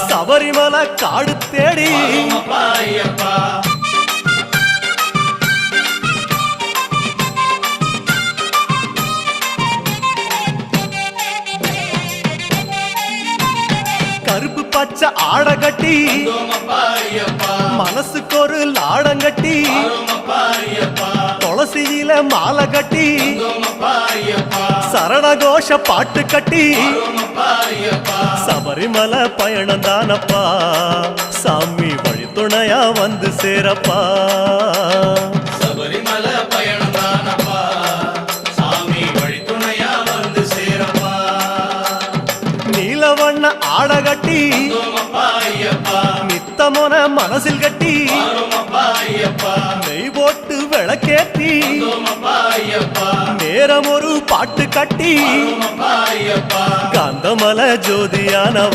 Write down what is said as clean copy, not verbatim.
சபரிமலை காடு தேடி கருப்பு பச்சை ஆட கட்டி மனசுக்கு ஒரு லாடங்கட்டி துளசியில மாலை கட்டி சரணகோஷ பாட்டு கட்டி சபரிமலை பயணம் தானப்பா சாமி வழித்துணையா வந்து சேரப்பா சபரிமலை பயணம் தானப்பா சாமி வழித்துணையா வந்து சேரப்பா நீலவண்ண ஆட கட்டி நித்தமோன மனசில் கட்டி நெய் போட்டு விளக்கேத்தி நேரம் ஒரு பாட்டு கட்டி காந்தமல ஜோதியானவா